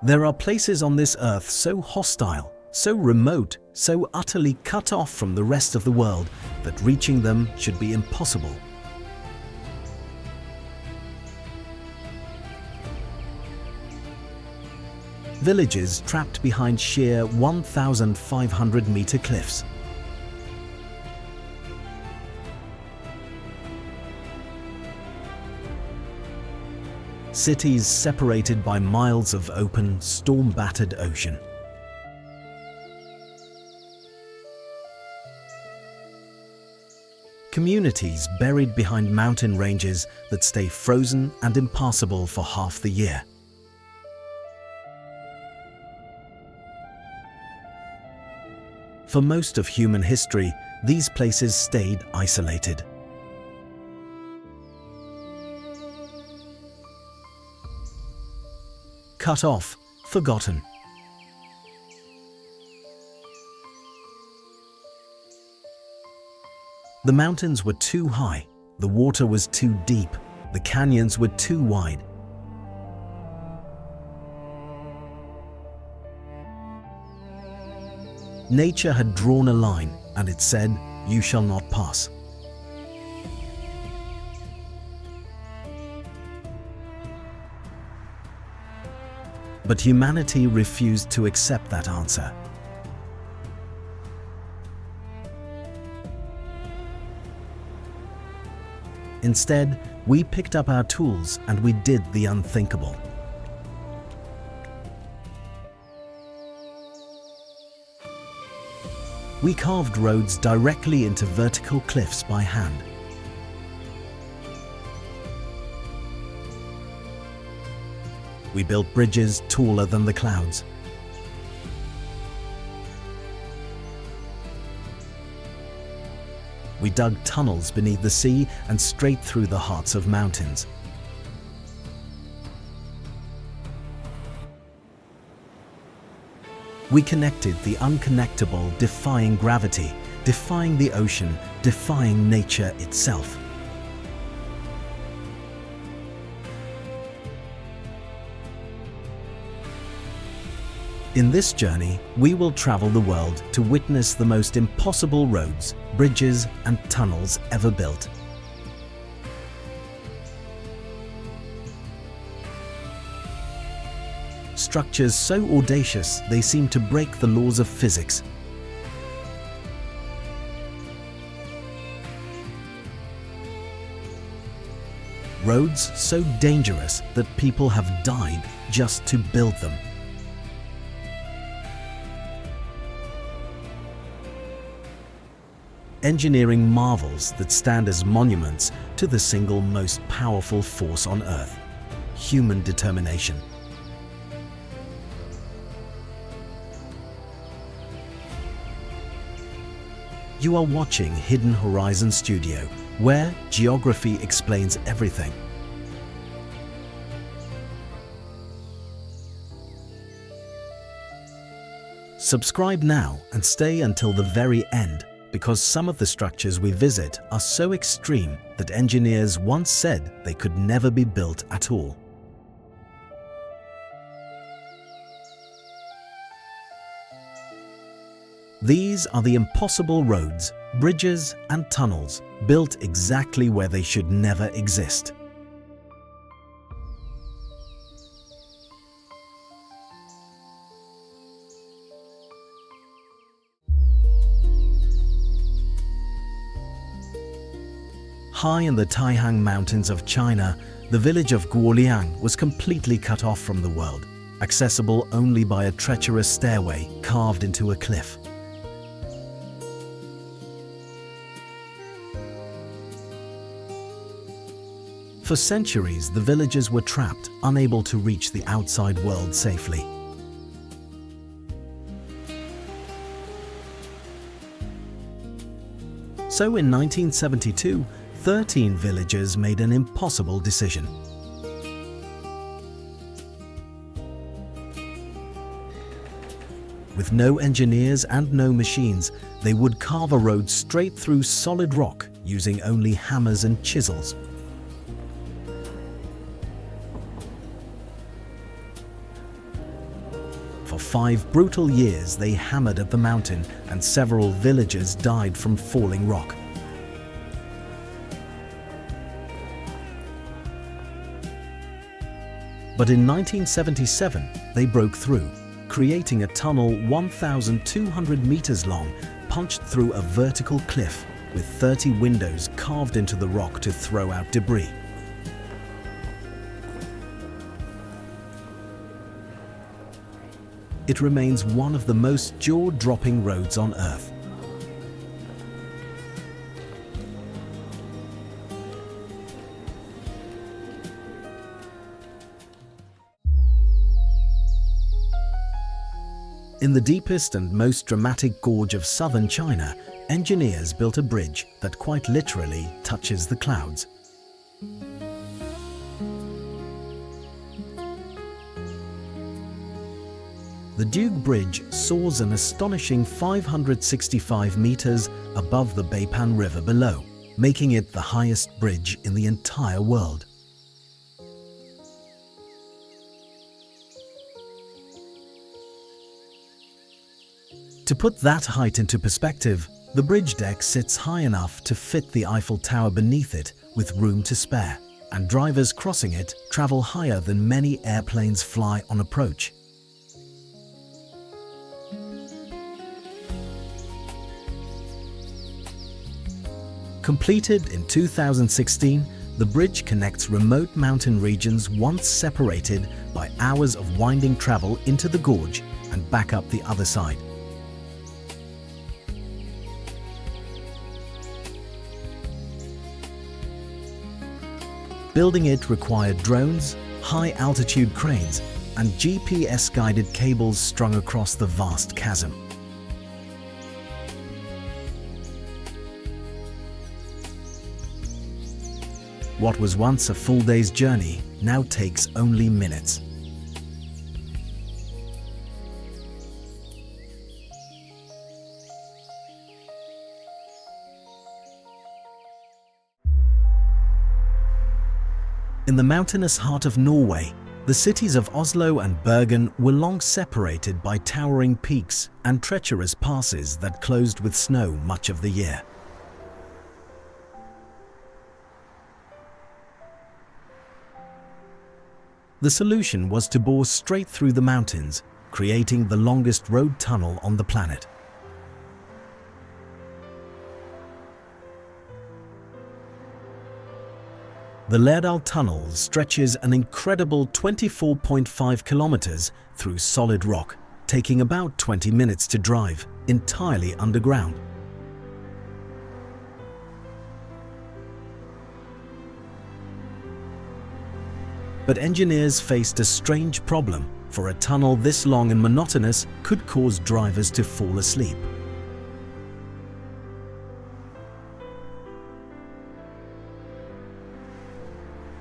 There are places on this earth so hostile, so remote, so utterly cut off from the rest of the world that reaching them should be impossible. Villages trapped behind sheer 1,500-meter cliffs. Cities separated by miles of open, storm-battered ocean. Communities buried behind mountain ranges that stay frozen and impassable for half the year. For most of human history, these places stayed isolated. Cut off, forgotten. The mountains were too high, the water was too deep, the canyons were too wide. Nature had drawn a line, and it said, "You shall not pass." But humanity refused to accept that answer. Instead, we picked up our tools and we did the unthinkable. We carved roads directly into vertical cliffs by hand. We built bridges taller than the clouds. We dug tunnels beneath the sea and straight through the hearts of mountains. We connected the unconnectable, defying gravity, defying the ocean, defying nature itself. In this journey, we will travel the world to witness the most impossible roads, bridges, and tunnels ever built. Structures so audacious they seem to break the laws of physics. Roads so dangerous that people have died just to build them. Engineering marvels that stand as monuments to the single most powerful force on Earth: human determination. You are watching Hidden Horizon Studio, where geography explains everything. Subscribe now and stay until the very end, because some of the structures we visit are so extreme that engineers once said they could never be built at all. These are the impossible roads, bridges, and tunnels built exactly where they should never exist. High in the Taihang Mountains of China, the village of Guoliang was completely cut off from the world, accessible only by a treacherous stairway carved into a cliff. For centuries, the villagers were trapped, unable to reach the outside world safely. So in 1972, 13 villagers made an impossible decision. With no engineers and no machines, they would carve a road straight through solid rock using only hammers and chisels. 5 brutal years they hammered at the mountain, and several villagers died from falling rock. But in 1977, they broke through, creating a tunnel 1,200 meters long, punched through a vertical cliff with 30 windows carved into the rock to throw out debris. It remains one of the most jaw-dropping roads on Earth. In the deepest and most dramatic gorge of southern China, engineers built a bridge that quite literally touches the clouds. The Duge Bridge soars an astonishing 565 meters above the Beipan River below, making it the highest bridge in the entire world. To put that height into perspective, the bridge deck sits high enough to fit the Eiffel Tower beneath it with room to spare, and drivers crossing it travel higher than many airplanes fly on approach. Completed in 2016, the bridge connects remote mountain regions once separated by hours of winding travel into the gorge and back up the other side. Building it required drones, high-altitude cranes, and GPS-guided cables strung across the vast chasm. What was once a full day's journey now takes only minutes. In the mountainous heart of Norway, the cities of Oslo and Bergen were long separated by towering peaks and treacherous passes that closed with snow much of the year. The solution was to bore straight through the mountains, creating the longest road tunnel on the planet. The LÆRdal Tunnel stretches an incredible 24.5 kilometers through solid rock, taking about 20 minutes to drive, entirely underground. But engineers faced a strange problem, for a tunnel this long and monotonous could cause drivers to fall asleep.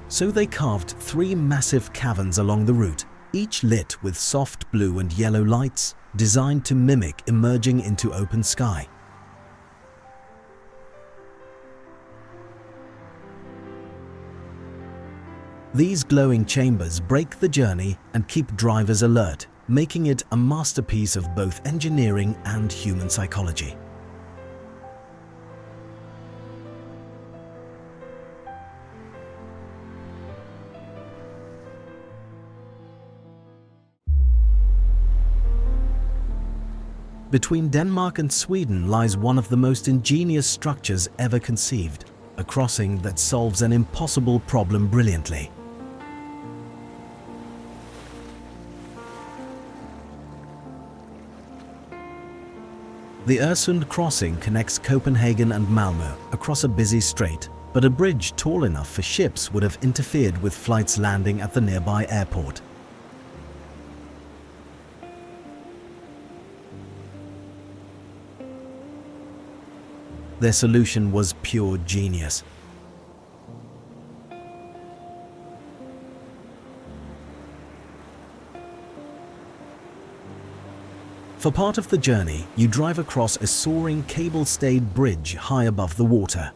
So they carved 3 massive caverns along the route, each lit with soft blue and yellow lights, designed to mimic emerging into open sky. These glowing chambers break the journey and keep drivers alert, making it a masterpiece of both engineering and human psychology. Between Denmark and Sweden lies one of the most ingenious structures ever conceived, a crossing that solves an impossible problem brilliantly. The ØResund crossing connects Copenhagen and Malmö across a busy strait, but a bridge tall enough for ships would have interfered with flights landing at the nearby airport. Their solution was pure genius. For part of the journey, you drive across a soaring cable-stayed bridge high above the water.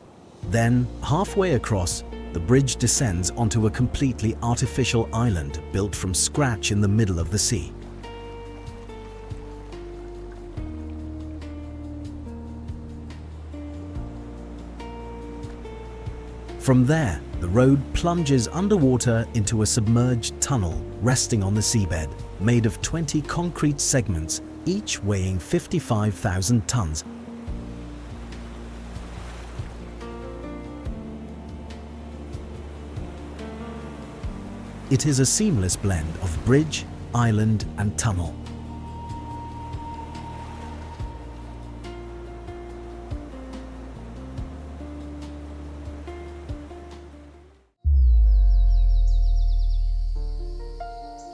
Then, halfway across, the bridge descends onto a completely artificial island built from scratch in the middle of the sea. From there, the road plunges underwater into a submerged tunnel resting on the seabed, made of 20 concrete segments, each weighing 55,000 tons. It is a seamless blend of bridge, island, and tunnel.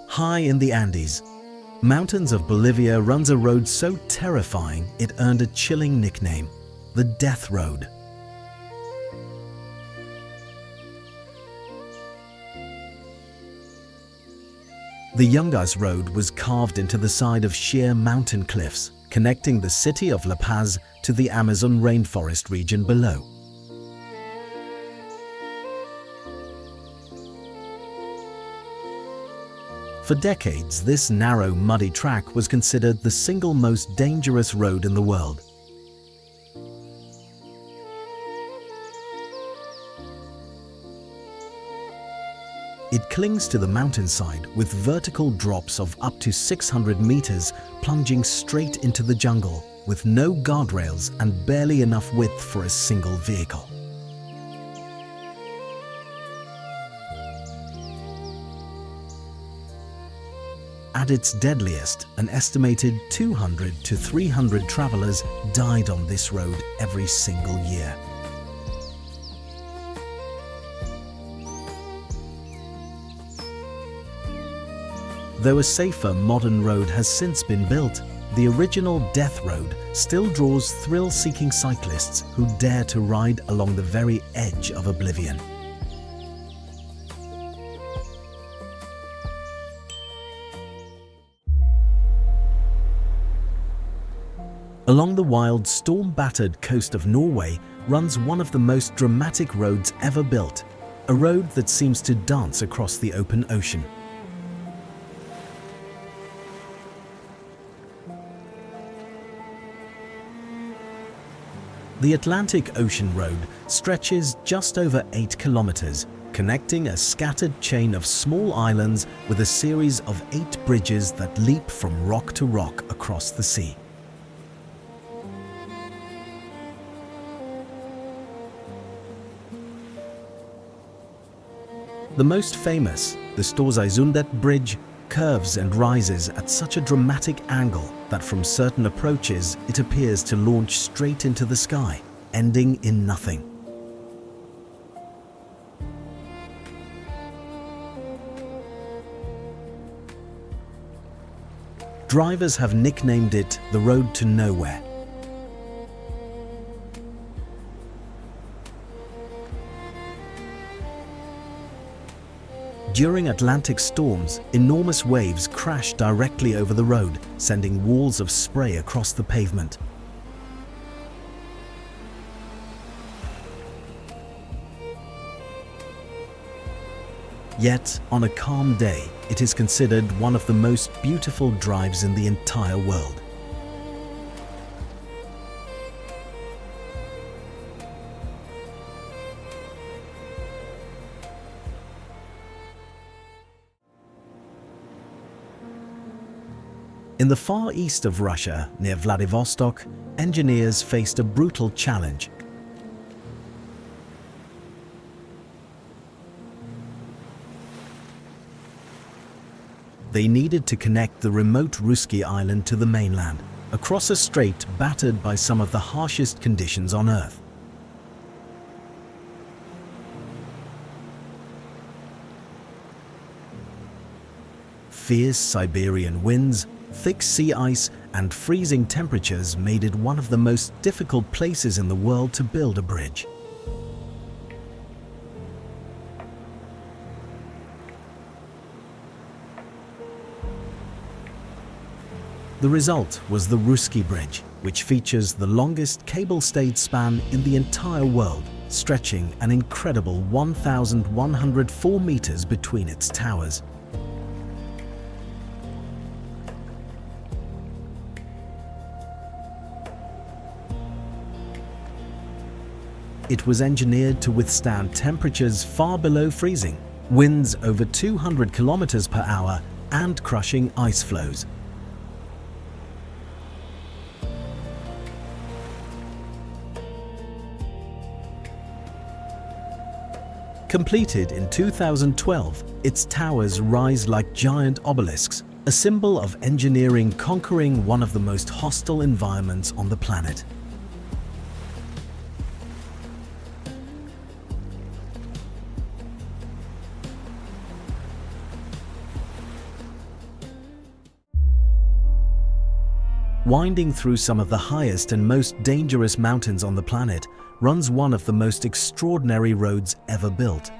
High in the Andes, mountains of Bolivia runs a road so terrifying it earned a chilling nickname, the Death Road. The Yungas road was carved into the side of sheer mountain cliffs, connecting the city of La Paz to the Amazon rainforest region below. For decades, this narrow, muddy track was considered the single most dangerous road in the world. It clings to the mountainside with vertical drops of up to 600 meters plunging straight into the jungle, with no guardrails and barely enough width for a single vehicle. At its deadliest, an estimated 200 to 300 travelers died on this road every single year. Though a safer modern road has since been built, the original Death Road still draws thrill-seeking cyclists who dare to ride along the very edge of oblivion. Along the wild, storm-battered coast of Norway runs one of the most dramatic roads ever built, a road that seems to dance across the open ocean. The Atlantic Ocean Road stretches just over 8 kilometers, connecting a scattered chain of small islands with a series of 8 bridges that leap from rock to rock across the sea. The most famous, the Storseisundet Bridge, curves and rises at such a dramatic angle that from certain approaches it appears to launch straight into the sky, ending in nothing. Drivers have nicknamed it the Road to Nowhere. During Atlantic storms, enormous waves crash directly over the road, sending walls of spray across the pavement. Yet, on a calm day, it is considered one of the most beautiful drives in the entire world. In the far east of Russia, near Vladivostok, engineers faced a brutal challenge. They needed to connect the remote Russky island to the mainland, across a strait battered by some of the harshest conditions on Earth. Fierce Siberian winds, thick sea ice, and freezing temperatures made it one of the most difficult places in the world to build a bridge. The result was the Russky Bridge, which features the longest cable-stayed span in the entire world, stretching an incredible 1,104 meters between its towers. It was engineered to withstand temperatures far below freezing, winds over 200 kilometers per hour, and crushing ice flows. Completed in 2012, its towers rise like giant obelisks, a symbol of engineering conquering one of the most hostile environments on the planet. Winding through some of the highest and most dangerous mountains on the planet runs one of the most extraordinary roads ever built.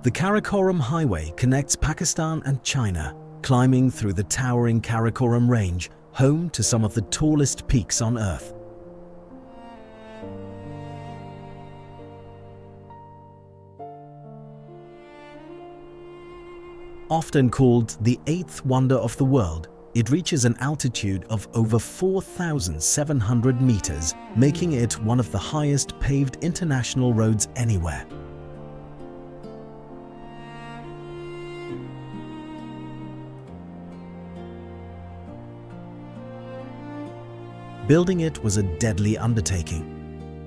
The Karakoram Highway connects Pakistan and China, climbing through the towering Karakoram Range, home to some of the tallest peaks on Earth. Often called the eighth wonder of the world, it reaches an altitude of over 4,700 meters, making it one of the highest paved international roads anywhere. Building it was a deadly undertaking.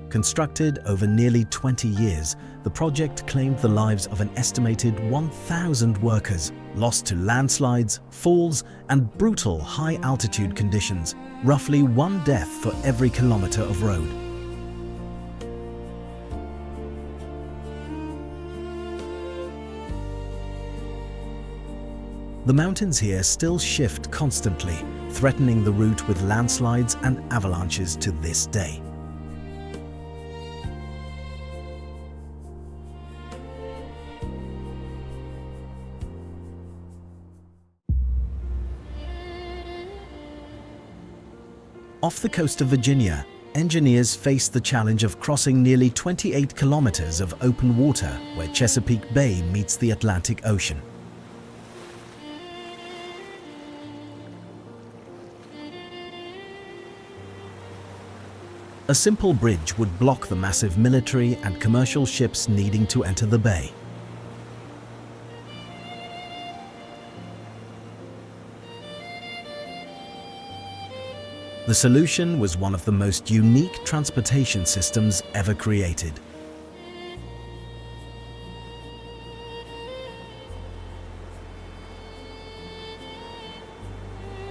Constructed over nearly 20 years, the project claimed the lives of an estimated 1,000 workers, lost to landslides, falls, and brutal high-altitude conditions, roughly one death for every kilometer of road. The mountains here still shift constantly, threatening the route with landslides and avalanches to this day. Off the coast of Virginia, engineers faced the challenge of crossing nearly 28 kilometers of open water where Chesapeake Bay meets the Atlantic Ocean. A simple bridge would block the massive military and commercial ships needing to enter the bay. The solution was one of the most unique transportation systems ever created.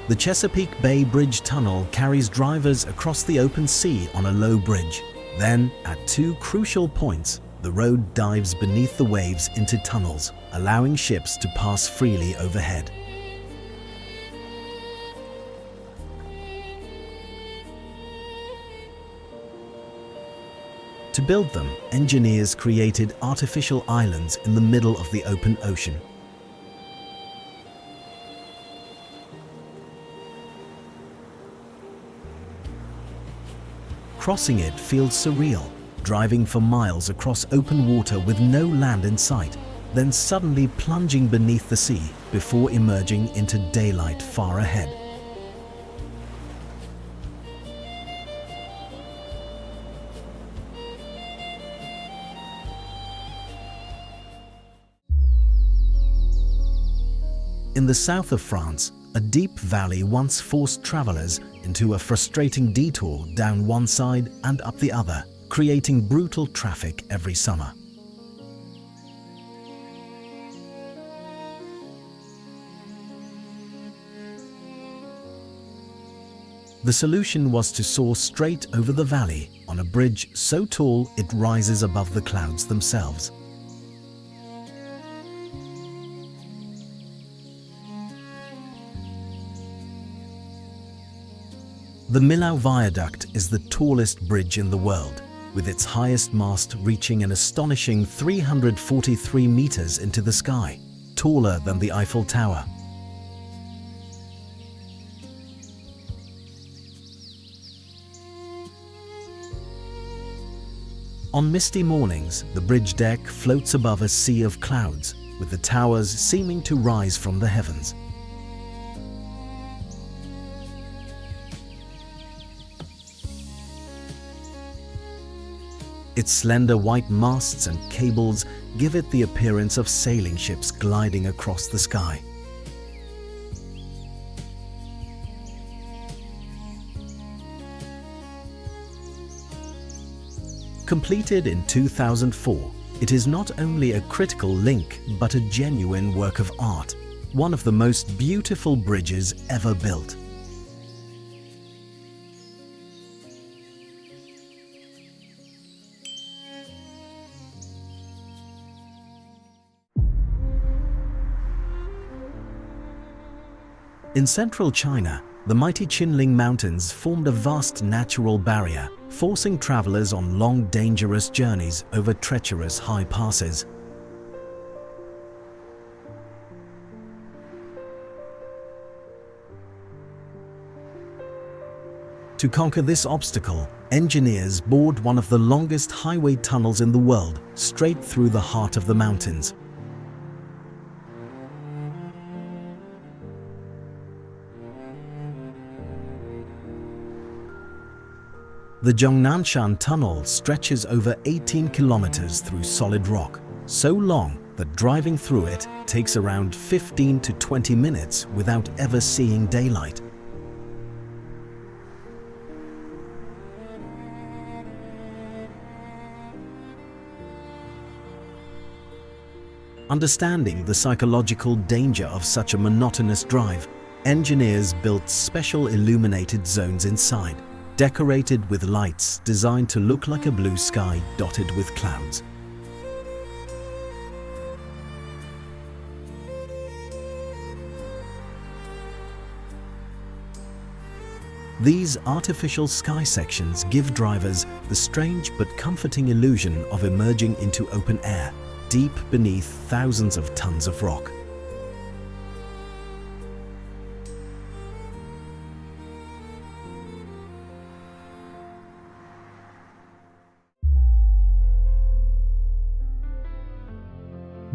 The Chesapeake Bay Bridge-Tunnel carries drivers across the open sea on a low bridge. Then, at two crucial points, the road dives beneath the waves into tunnels, allowing ships to pass freely overhead. To build them, engineers created artificial islands in the middle of the open ocean. Crossing it feels surreal, driving for miles across open water with no land in sight, then suddenly plunging beneath the sea before emerging into daylight far ahead. In the south of France, a deep valley once forced travelers into a frustrating detour down one side and up the other, creating brutal traffic every summer. The solution was to soar straight over the valley on a bridge so tall it rises above the clouds themselves. The Millau Viaduct is the tallest bridge in the world, with its highest mast reaching an astonishing 343 meters into the sky, taller than the Eiffel Tower. On misty mornings, the bridge deck floats above a sea of clouds, with the towers seeming to rise from the heavens. Its slender white masts and cables give it the appearance of sailing ships gliding across the sky. Completed in 2004, it is not only a critical link but a genuine work of art, one of the most beautiful bridges ever built. In central China, the mighty Qinling Mountains formed a vast natural barrier, forcing travelers on long, dangerous journeys over treacherous high passes. To conquer this obstacle, engineers bored one of the longest highway tunnels in the world straight through the heart of the mountains. The Zhongnanshan tunnel stretches over 18 kilometers through solid rock, so long that driving through it takes around 15 to 20 minutes without ever seeing daylight. Understanding the psychological danger of such a monotonous drive, engineers built special illuminated zones inside, decorated with lights designed to look like a blue sky dotted with clouds. These artificial sky sections give drivers the strange but comforting illusion of emerging into open air, deep beneath thousands of tons of rock.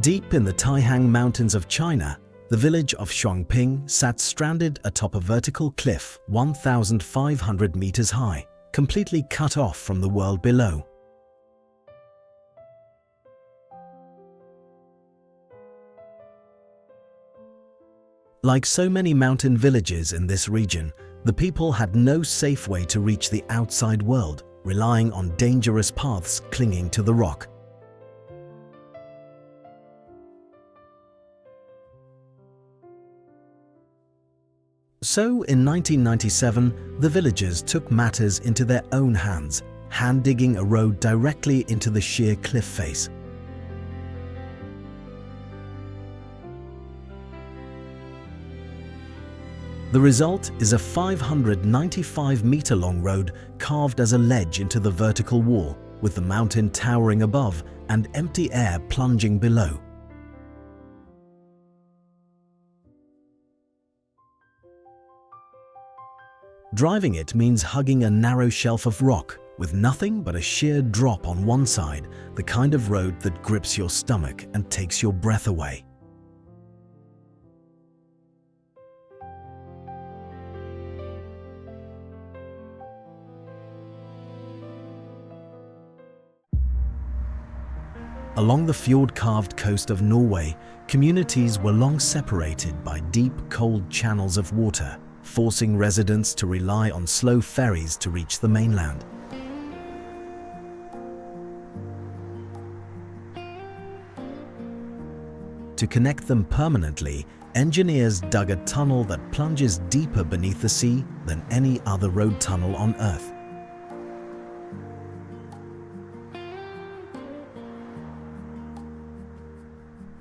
Deep in the Taihang Mountains of China, the village of Shuangping sat stranded atop a vertical cliff 1,500 meters high, completely cut off from the world below. Like so many mountain villages in this region, the people had no safe way to reach the outside world, relying on dangerous paths clinging to the rock. So, in 1997, the villagers took matters into their own hands, hand-digging a road directly into the sheer cliff face. The result is a 595-meter-long road carved as a ledge into the vertical wall, with the mountain towering above and empty air plunging below. Driving it means hugging a narrow shelf of rock with nothing but a sheer drop on one side, the kind of road that grips your stomach and takes your breath away. Along the fjord-carved coast of Norway, communities were long separated by deep, cold channels of water, forcing residents to rely on slow ferries to reach the mainland. To connect them permanently, engineers dug a tunnel that plunges deeper beneath the sea than any other road tunnel on Earth.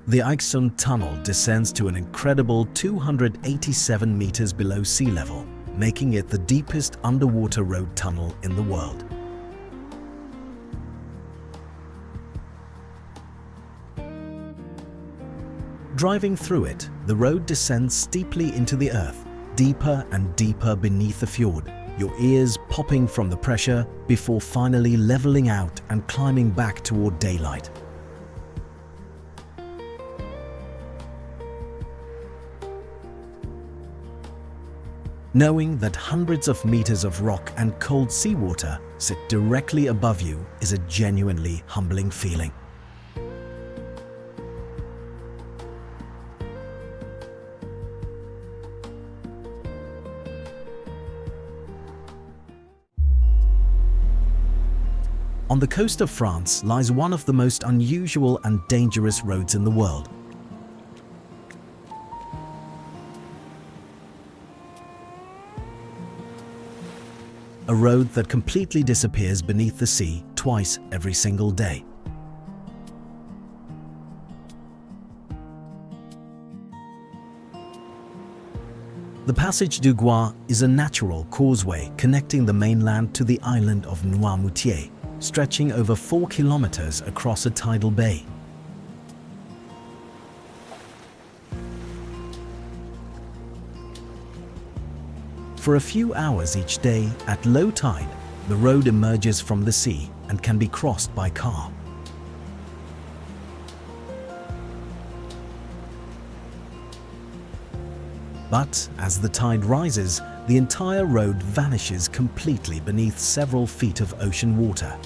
The Eiksund tunnel descends to an incredible 287 meters below sea level, making it the deepest underwater road tunnel in the world. Driving through it, the road descends steeply into the earth, deeper and deeper beneath the fjord, your ears popping from the pressure before finally leveling out and climbing back toward daylight. Knowing that hundreds of meters of rock and cold seawater sit directly above you is a genuinely humbling feeling. On the coast of France lies one of the most unusual and dangerous roads in the world. A road that completely disappears beneath the sea twice every single day. The Passage du Gois is a natural causeway connecting the mainland to the island of Noirmoutier, stretching over 4 kilometers across a tidal bay. For a few hours each day, at low tide, the road emerges from the sea and can be crossed by car. But as the tide rises, the entire road vanishes completely beneath several feet of ocean water.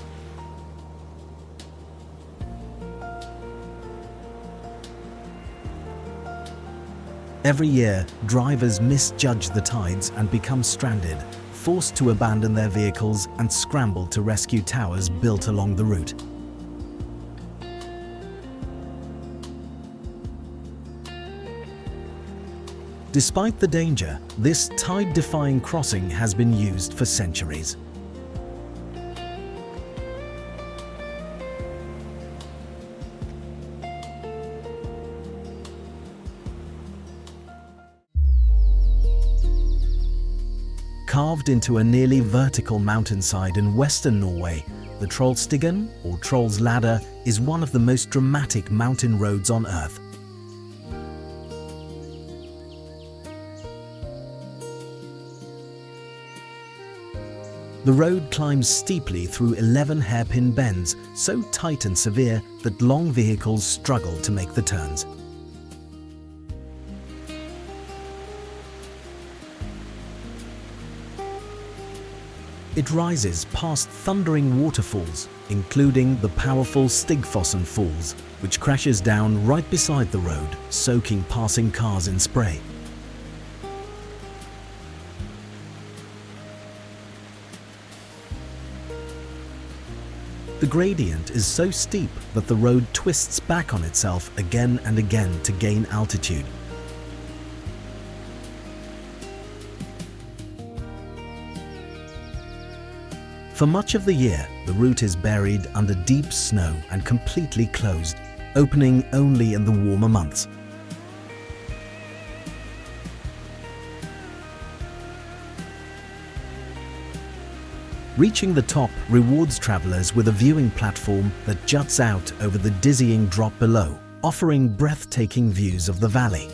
Every year, drivers misjudge the tides and become stranded, forced to abandon their vehicles and scramble to rescue towers built along the route. Despite the danger, this tide-defying crossing has been used for centuries. Carved into a nearly vertical mountainside in western Norway, the Trollstigen, or Troll's Ladder, is one of the most dramatic mountain roads on Earth. The road climbs steeply through 11 hairpin bends, so tight and severe that long vehicles struggle to make the turns. It rises past thundering waterfalls, including the powerful Stigfossen Falls, which crashes down right beside the road, soaking passing cars in spray. The gradient is so steep that the road twists back on itself again and again to gain altitude. For much of the year, the route is buried under deep snow and completely closed, opening only in the warmer months. Reaching the top rewards travelers with a viewing platform that juts out over the dizzying drop below, offering breathtaking views of the valley.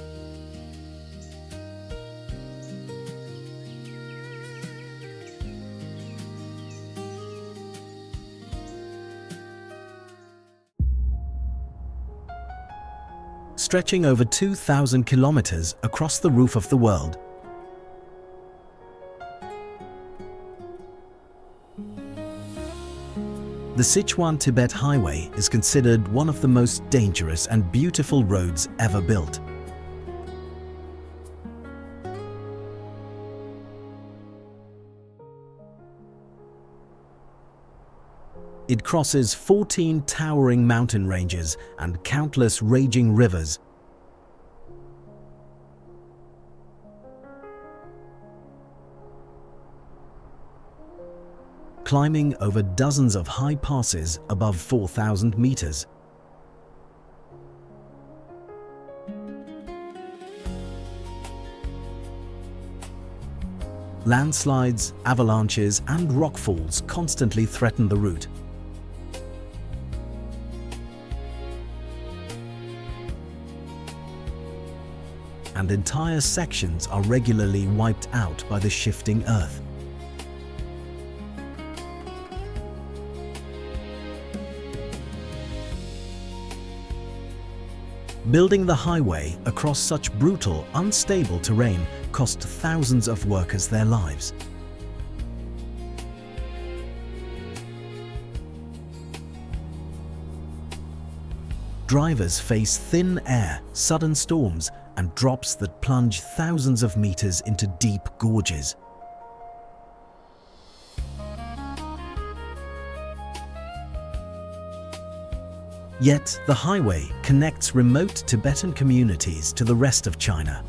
Stretching over 2,000 kilometers across the roof of the world, the Sichuan-Tibet Highway is considered one of the most dangerous and beautiful roads ever built. It crosses 14 towering mountain ranges and countless raging rivers. Climbing over dozens of high passes above 4,000 meters. Landslides, avalanches, and rockfalls constantly threaten the route. And entire sections are regularly wiped out by the shifting earth. Building the highway across such brutal, unstable terrain cost thousands of workers their lives. Drivers face thin air, sudden storms, and drops that plunge thousands of meters into deep gorges. Yet, the highway connects remote Tibetan communities to the rest of China.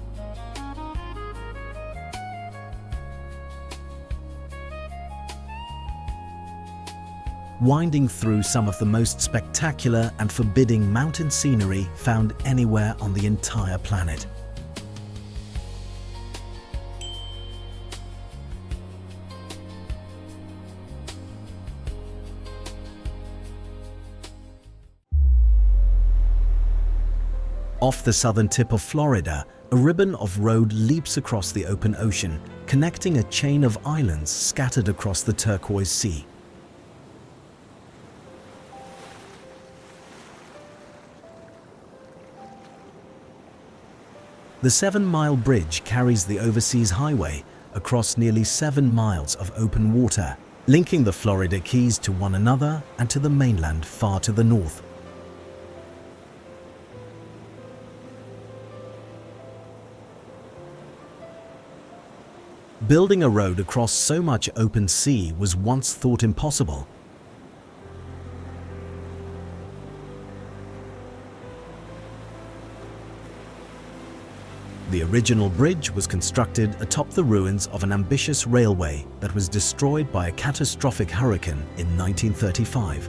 Winding through some of the most spectacular and forbidding mountain scenery found anywhere on the entire planet. Off the southern tip of Florida, a ribbon of road leaps across the open ocean, connecting a chain of islands scattered across the turquoise sea. The 7-mile bridge carries the overseas highway across nearly 7 miles of open water, linking the Florida Keys to one another and to the mainland far to the north. Building a road across so much open sea was once thought impossible. The original bridge was constructed atop the ruins of an ambitious railway that was destroyed by a catastrophic hurricane in 1935.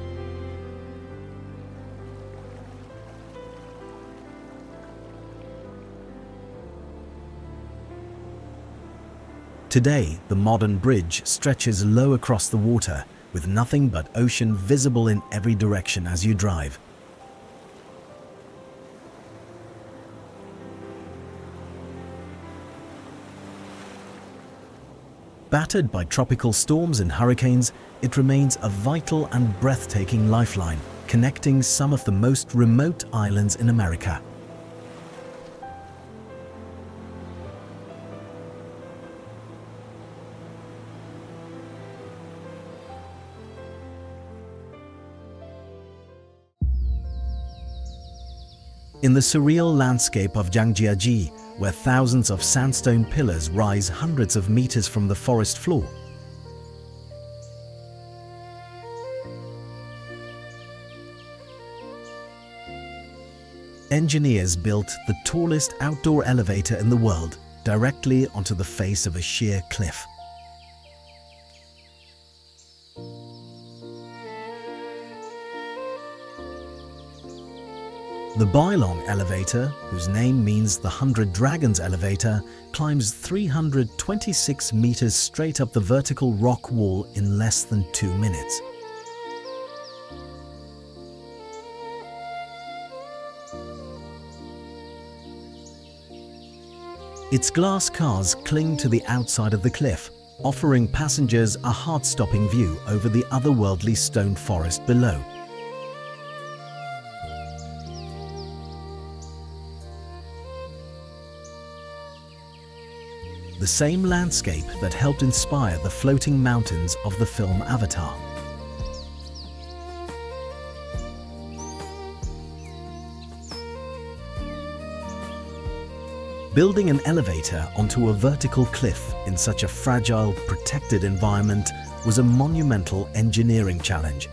Today, the modern bridge stretches low across the water, with nothing but ocean visible in every direction as you drive. Battered by tropical storms and hurricanes, it remains a vital and breathtaking lifeline, connecting some of the most remote islands in America. In the surreal landscape of Zhangjiajie, where thousands of sandstone pillars rise hundreds of meters from the forest floor, engineers built the tallest outdoor elevator in the world directly onto the face of a sheer cliff. The Bailong elevator, whose name means the 100 Dragons elevator, climbs 326 meters straight up the vertical rock wall in less than 2 minutes. Its glass cars cling to the outside of the cliff, offering passengers a heart-stopping view over the otherworldly stone forest below. The same landscape that helped inspire the floating mountains of the film Avatar. Building an elevator onto a vertical cliff in such a fragile, protected environment was a monumental engineering challenge.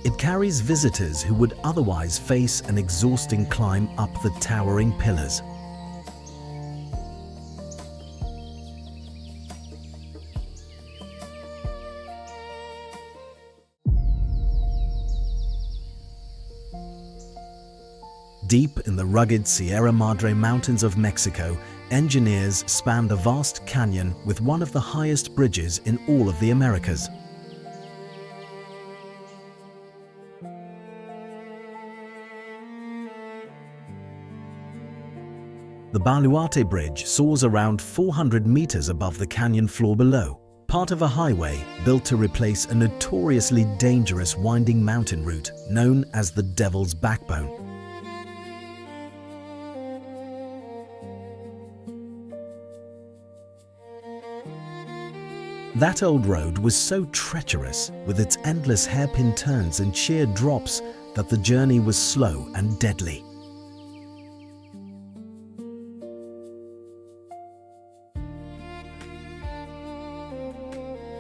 It carries visitors who would otherwise face an exhausting climb up the towering pillars. Deep in the rugged Sierra Madre Mountains of Mexico, engineers spanned a vast canyon with one of the highest bridges in all of the Americas. The Baluarte Bridge soars around 400 meters above the canyon floor below, part of a highway built to replace a notoriously dangerous winding mountain route known as the Devil's Backbone. That old road was so treacherous, with its endless hairpin turns and sheer drops, that the journey was slow and deadly.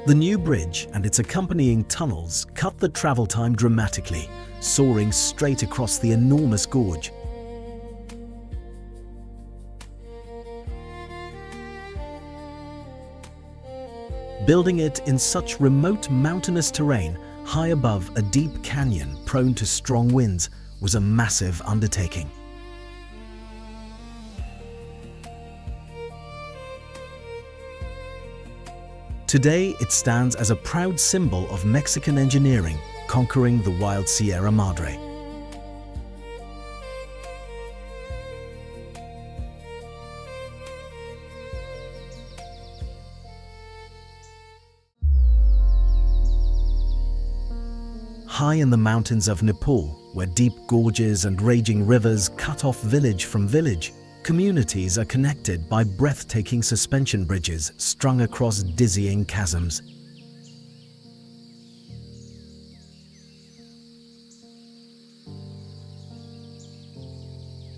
The new bridge and its accompanying tunnels cut the travel time dramatically, soaring straight across the enormous gorge. Building it in such remote mountainous terrain, high above a deep canyon prone to strong winds, was a massive undertaking. Today, it stands as a proud symbol of Mexican engineering conquering the wild Sierra Madre. High in the mountains of Nepal, where deep gorges and raging rivers cut off village from village, communities are connected by breathtaking suspension bridges strung across dizzying chasms.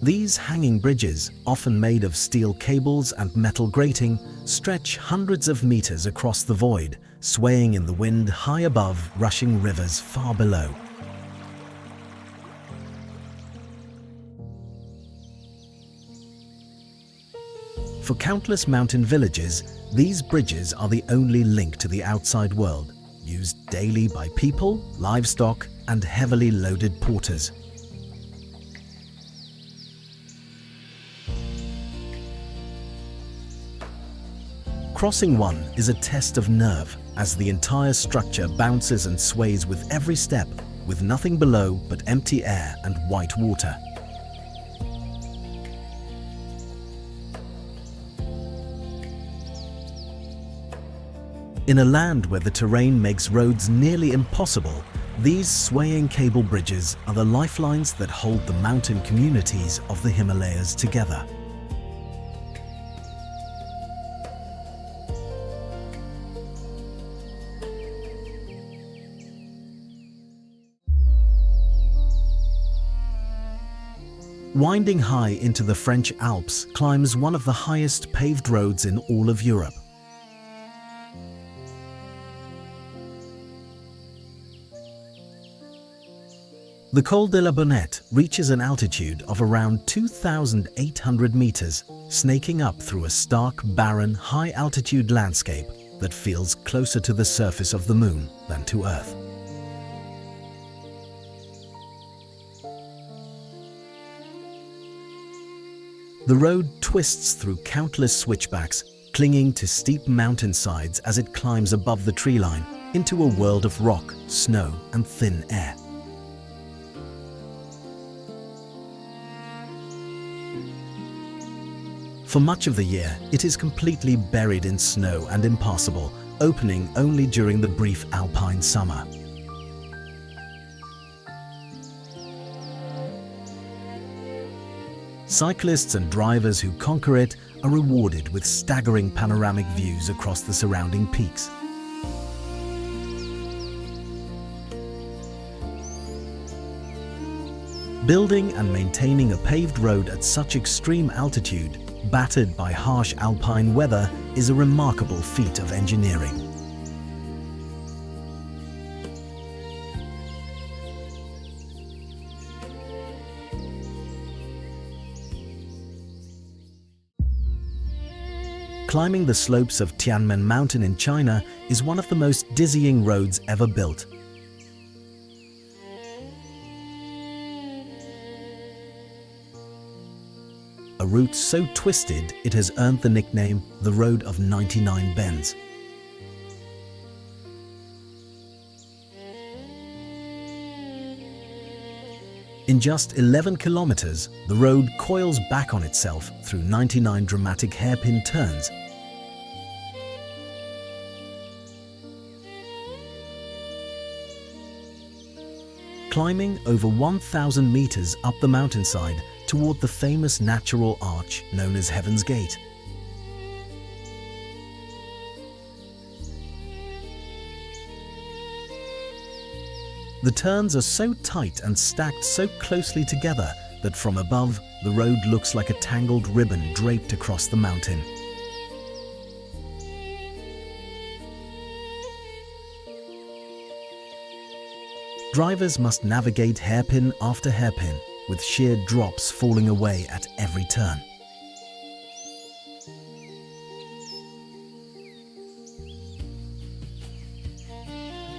These hanging bridges, often made of steel cables and metal grating, stretch hundreds of meters across the void, swaying in the wind high above rushing rivers far below. For countless mountain villages, these bridges are the only link to the outside world, used daily by people, livestock, and heavily loaded porters. Crossing one is a test of nerve, as the entire structure bounces and sways with every step, with nothing below but empty air and white water. In a land where the terrain makes roads nearly impossible, these swaying cable bridges are the lifelines that hold the mountain communities of the Himalayas together. Winding high into the French Alps climbs one of the highest paved roads in all of Europe. The Col De La Bonette reaches an altitude of around 2,800 meters, snaking up through a stark, barren, high-altitude landscape that feels closer to the surface of the moon than to Earth. The road twists through countless switchbacks, clinging to steep mountainsides as it climbs above the tree line into a world of rock, snow, and thin air. For much of the year, it is completely buried in snow and impassable, opening only during the brief alpine summer. Cyclists and drivers who conquer it are rewarded with staggering panoramic views across the surrounding peaks. Building and maintaining a paved road at such extreme altitude, battered by harsh alpine weather, is a remarkable feat of engineering. Climbing the slopes of Tianmen Mountain in China is one of the most dizzying roads ever built. A route so twisted it has earned the nickname the Road of 99 Bends. In just 11 kilometers, the road coils back on itself through 99 dramatic hairpin turns. climbing over 1,000 meters up the mountainside toward the famous natural arch known as Heaven's Gate. The turns are so tight and stacked so closely together that from above, the road looks like a tangled ribbon draped across the mountain. Drivers must navigate hairpin after hairpin, with sheer drops falling away at every turn.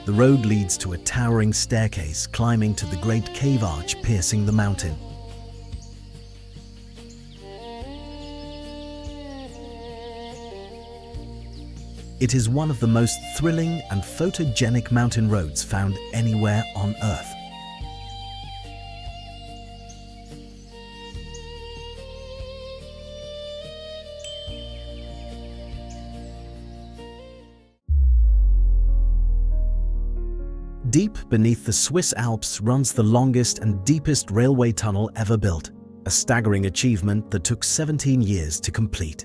The road leads to a towering staircase climbing to the great cave arch piercing the mountain. It is one of the most thrilling and photogenic mountain roads found anywhere on Earth. Deep beneath the Swiss Alps runs the longest and deepest railway tunnel ever built, a staggering achievement that took 17 years to complete.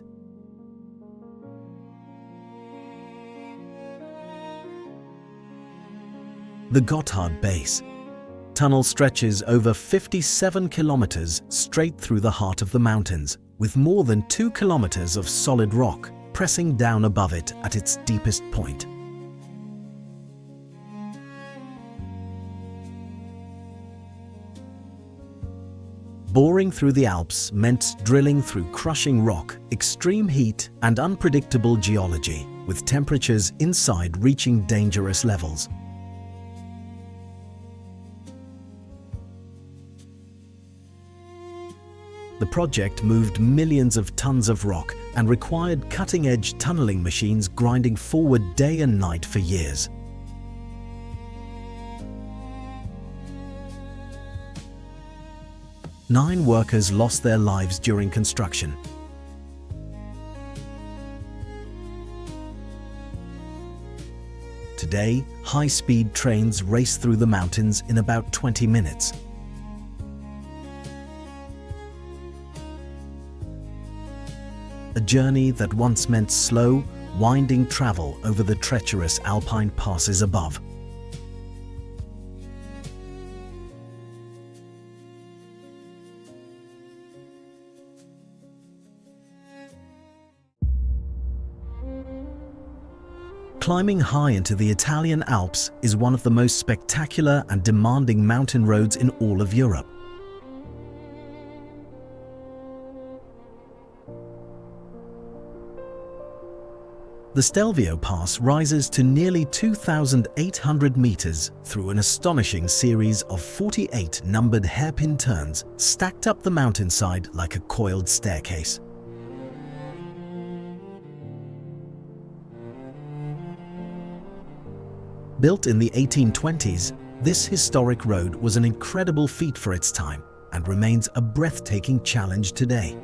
The Gotthard Base tunnel stretches over 57 kilometers straight through the heart of the mountains, with more than 2 kilometers of solid rock pressing down above it at its deepest point. Boring through the Alps meant drilling through crushing rock, extreme heat, and unpredictable geology, with temperatures inside reaching dangerous levels. The project moved millions of tons of rock and required cutting-edge tunneling machines grinding forward day and night for years. Nine workers lost their lives during construction. Today, high-speed trains race through the mountains in about 20 minutes. A journey that once meant slow, winding travel over the treacherous alpine passes above. Climbing high into the Italian Alps is one of the most spectacular and demanding mountain roads in all of Europe. The Stelvio Pass rises to nearly 2,800 meters through an astonishing series of 48 numbered hairpin turns stacked up the mountainside like a coiled staircase. Built in the 1820s, this historic road was an incredible feat for its time and remains a breathtaking challenge today.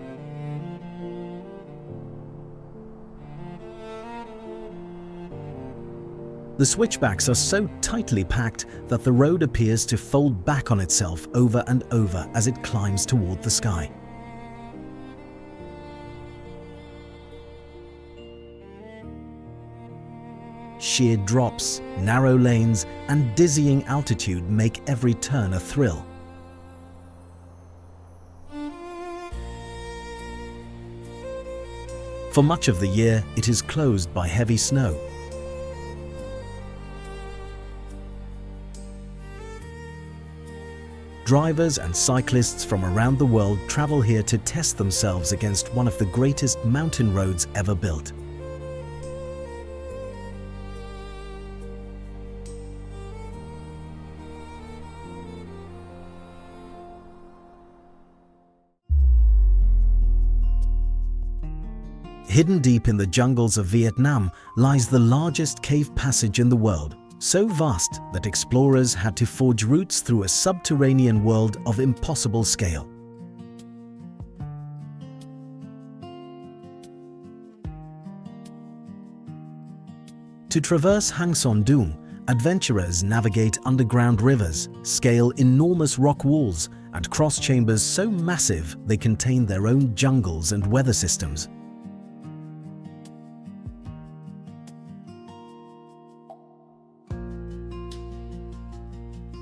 The switchbacks are so tightly packed that the road appears to fold back on itself over and over as it climbs toward the sky. Sheer drops, narrow lanes, and dizzying altitude make every turn a thrill. For much of the year, it is closed by heavy snow. Drivers and cyclists from around the world travel here to test themselves against one of the greatest mountain roads ever built. Hidden deep in the jungles of Vietnam lies the largest cave passage in the world, so vast that explorers had to forge routes through a subterranean world of impossible scale. To traverse Hang Son Doong, Adventurers navigate underground rivers, scale enormous rock walls, and cross chambers so massive they contain their own jungles and weather systems.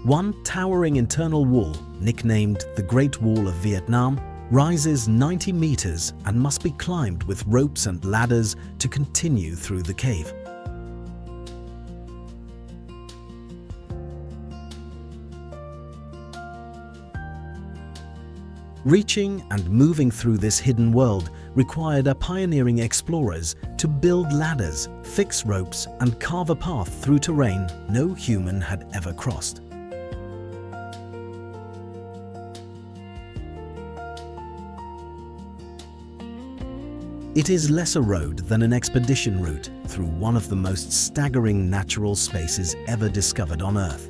One towering internal wall, nicknamed the Great Wall of Vietnam, rises 90 meters and must be climbed with ropes and ladders to continue through the cave. Reaching and moving through this hidden world required a pioneering explorers to build ladders, fix ropes, and carve a path through terrain no human had ever crossed. It is less a road than an expedition route through one of the most staggering natural spaces ever discovered on Earth.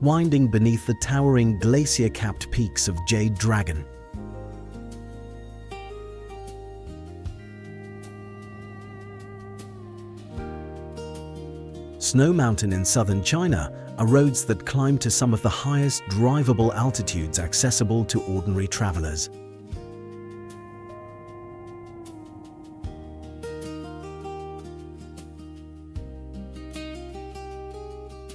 Winding beneath the towering glacier-capped peaks of Jade Dragon. Snow Mountain in southern China are roads that climb to some of the highest drivable altitudes accessible to ordinary travelers.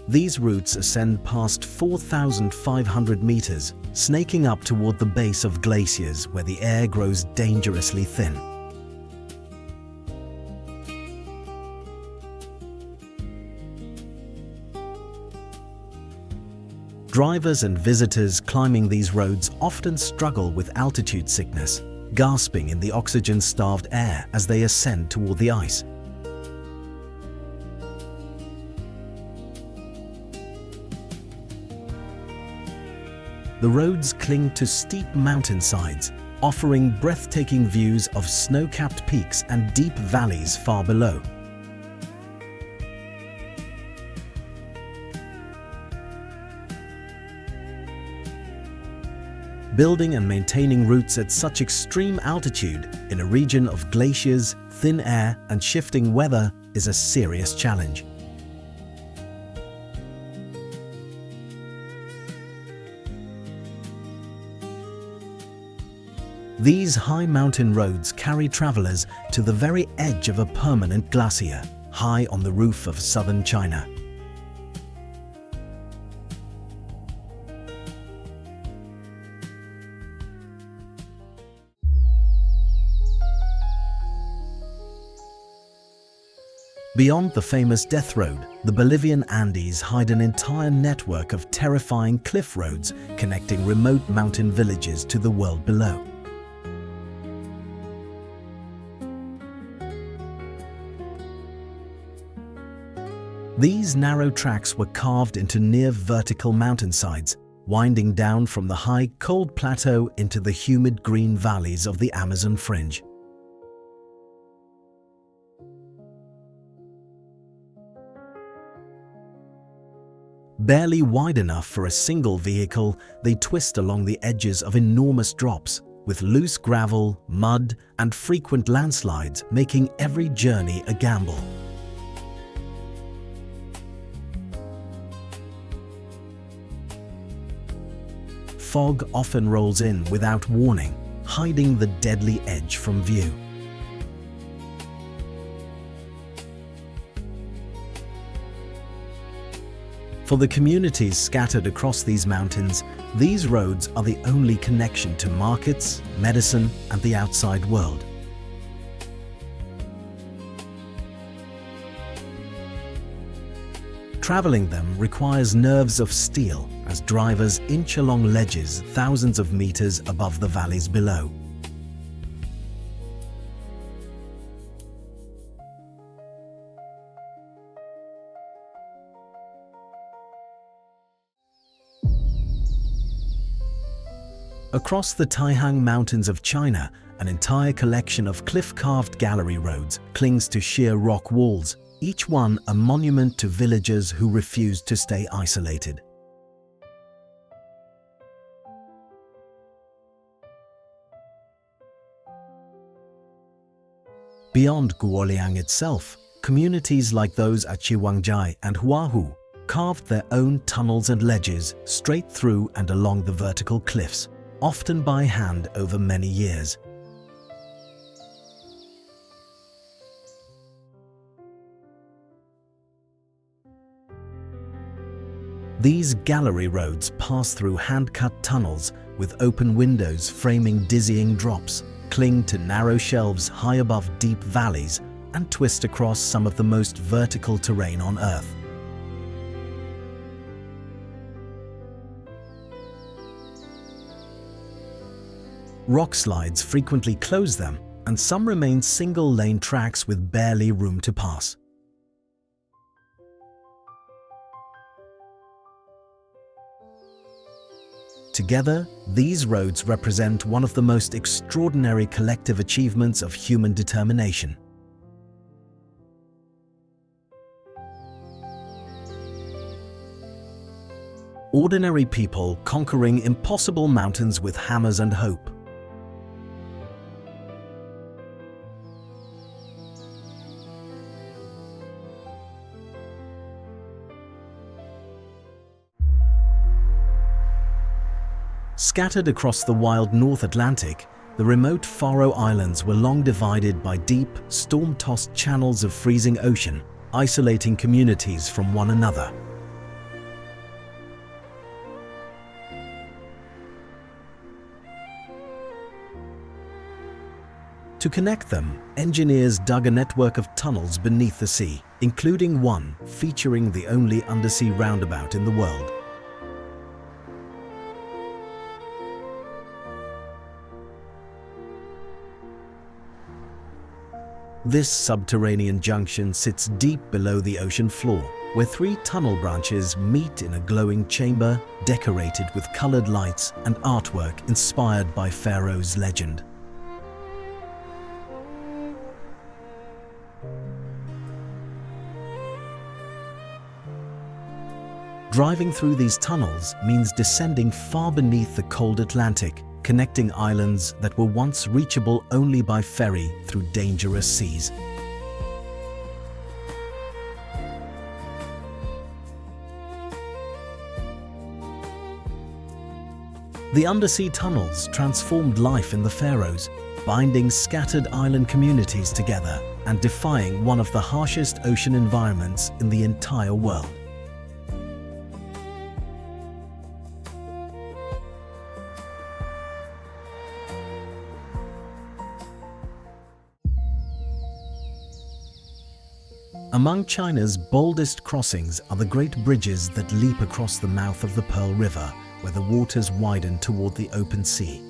These routes ascend past 4,500 meters, snaking up toward the base of glaciers where the air grows dangerously thin. Drivers and visitors climbing these roads often struggle with altitude sickness, gasping in the oxygen-starved air as they ascend toward the ice. The roads cling to steep mountainsides, offering breathtaking views of snow-capped peaks and deep valleys far below. Building and maintaining routes at such extreme altitude in a region of glaciers, thin air, and shifting weather is a serious challenge. These high mountain roads carry travelers to the very edge of a permanent glacier, high on the roof of southern China. Beyond the famous Death Road, the Bolivian Andes hide an entire network of terrifying cliff roads connecting remote mountain villages to the world below. These narrow tracks were carved into near-vertical mountainsides, winding down from the high, cold plateau into the humid green valleys of the Amazon fringe. Barely wide enough for a single vehicle, they twist along the edges of enormous drops, with loose gravel, mud, and frequent landslides making every journey a gamble. Fog often rolls in without warning, hiding the deadly edge from view. For the communities scattered across these mountains, these roads are the only connection to markets, medicine, and the outside world. Traveling them requires nerves of steel as drivers inch along ledges thousands of meters above the valleys below. Across the Taihang Mountains of China, an entire collection of cliff-carved gallery roads clings to sheer rock walls, each one a monument to villagers who refused to stay isolated. Beyond Guoliang itself, communities like those at Qiwangjai and Huahu carved their own tunnels and ledges straight through and along the vertical cliffs, often by hand over many years. These gallery roads pass through hand-cut tunnels with open windows framing dizzying drops, cling to narrow shelves high above deep valleys, and twist across some of the most vertical terrain on Earth. Rock slides frequently close them, and some remain single-lane tracks with barely room to pass. Together, these roads represent one of the most extraordinary collective achievements of human determination. Ordinary people conquering impossible mountains with hammers and hope. Scattered across the wild North Atlantic, the remote Faroe Islands were long divided by deep, storm-tossed channels of freezing ocean, isolating communities from one another. To connect them, engineers dug a network of tunnels beneath the sea, including one featuring the only undersea roundabout in the world. This subterranean junction sits deep below the ocean floor, where three tunnel branches meet in a glowing chamber decorated with colored lights and artwork inspired by Pharaoh's legend. Driving through these tunnels means descending far beneath the cold Atlantic, connecting islands that were once reachable only by ferry through dangerous seas. The undersea tunnels transformed life in the Faroes, binding scattered island communities together and defying one of the harshest ocean environments in the entire world. Among China's boldest crossings are the great bridges that leap across the mouth of the Pearl River, where the waters widen toward the open sea.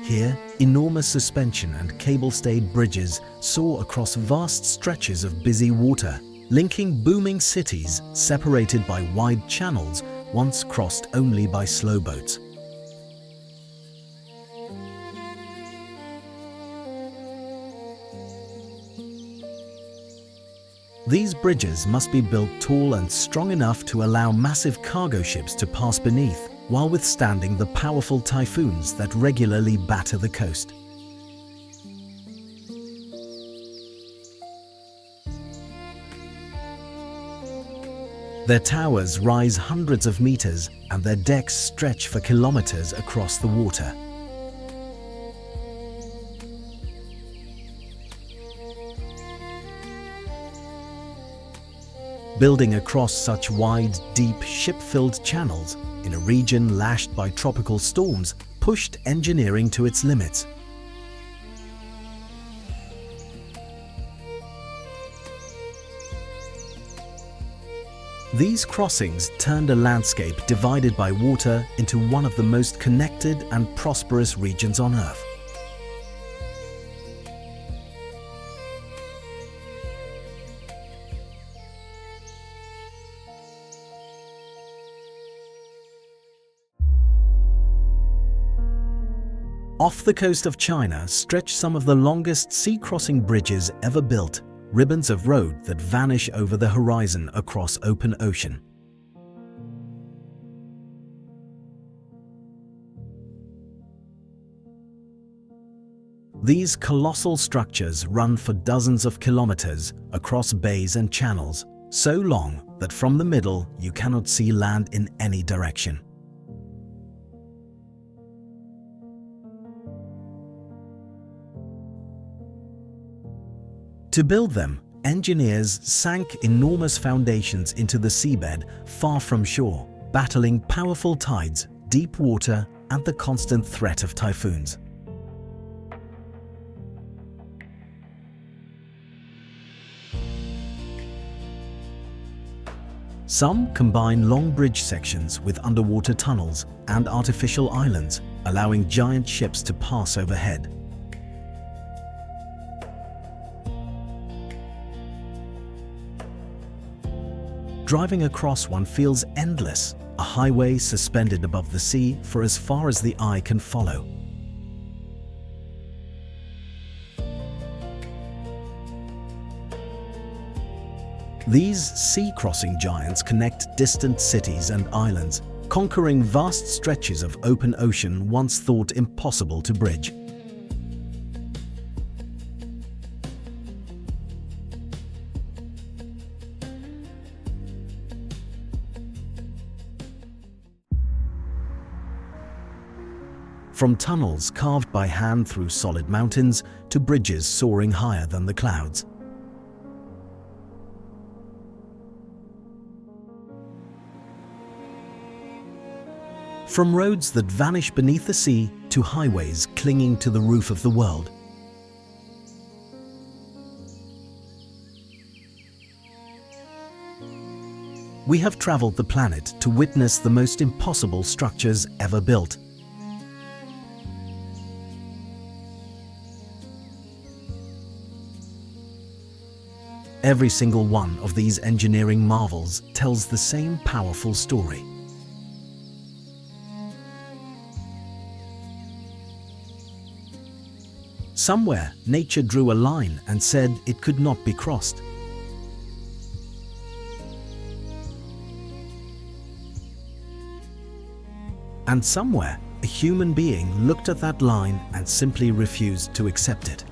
Here, enormous suspension and cable-stayed bridges soar across vast stretches of busy water, linking booming cities separated by wide channels once crossed only by slow boats. These bridges must be built tall and strong enough to allow massive cargo ships to pass beneath, while withstanding the powerful typhoons that regularly batter the coast. Their towers rise hundreds of meters and their decks stretch for kilometers across the water. Building across such wide, deep, ship-filled channels in a region lashed by tropical storms pushed engineering to its limits. These crossings turned a landscape divided by water into one of the most connected and prosperous regions on Earth. Off the coast of China stretch some of the longest sea-crossing bridges ever built, ribbons of road that vanish over the horizon across open ocean. These colossal structures run for dozens of kilometers across bays and channels, so long that from the middle you cannot see land in any direction. To build them, engineers sank enormous foundations into the seabed far from shore, battling powerful tides, deep water, and the constant threat of typhoons. Some combine long bridge sections with underwater tunnels and artificial islands, allowing giant ships to pass overhead. Driving across one feels endless, a highway suspended above the sea for as far as the eye can follow. These sea-crossing giants connect distant cities and islands, conquering vast stretches of open ocean once thought impossible to bridge. From tunnels carved by hand through solid mountains to bridges soaring higher than the clouds. From roads that vanish beneath the sea to highways clinging to the roof of the world. We have traveled the planet to witness the most impossible structures ever built. Every single one of these engineering marvels tells the same powerful story. Somewhere, nature drew a line and said it could not be crossed. And somewhere, a human being looked at that line and simply refused to accept it.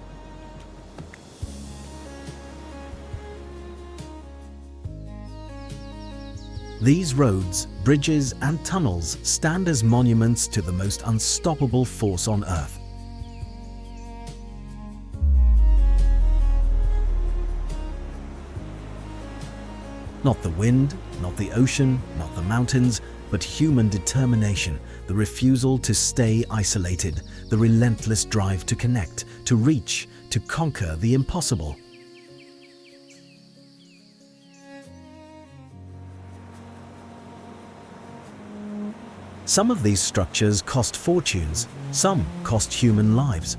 These roads, bridges, and tunnels stand as monuments to the most unstoppable force on Earth. Not the wind, not the ocean, not the mountains, but human determination, the refusal to stay isolated, the relentless drive to connect, to reach, to conquer the impossible. Some of these structures cost fortunes, some cost human lives.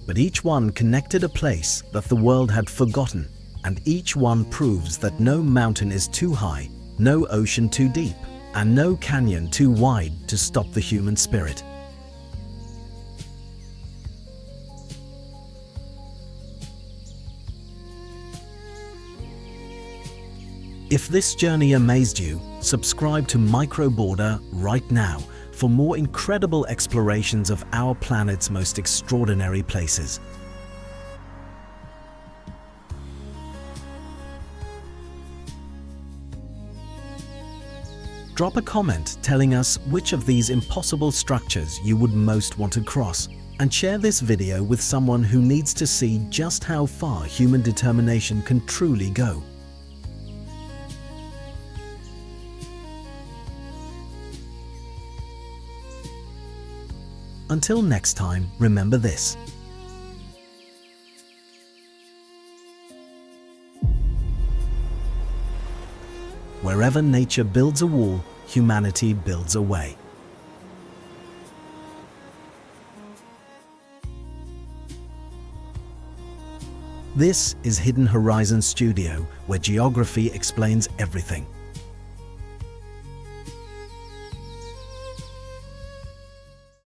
But each one connected a place that the world had forgotten, and each one proves that no mountain is too high, no ocean too deep, and no canyon too wide to stop the human spirit. If this journey amazed you, subscribe to Microborder right now for more incredible explorations of our planet's most extraordinary places. Drop a comment telling us which of these impossible structures you would most want to cross, and share this video with someone who needs to see just how far human determination can truly go. Until next time, remember this. Wherever nature builds a wall, humanity builds a way. This is Hidden Horizon Studio, where geography explains everything.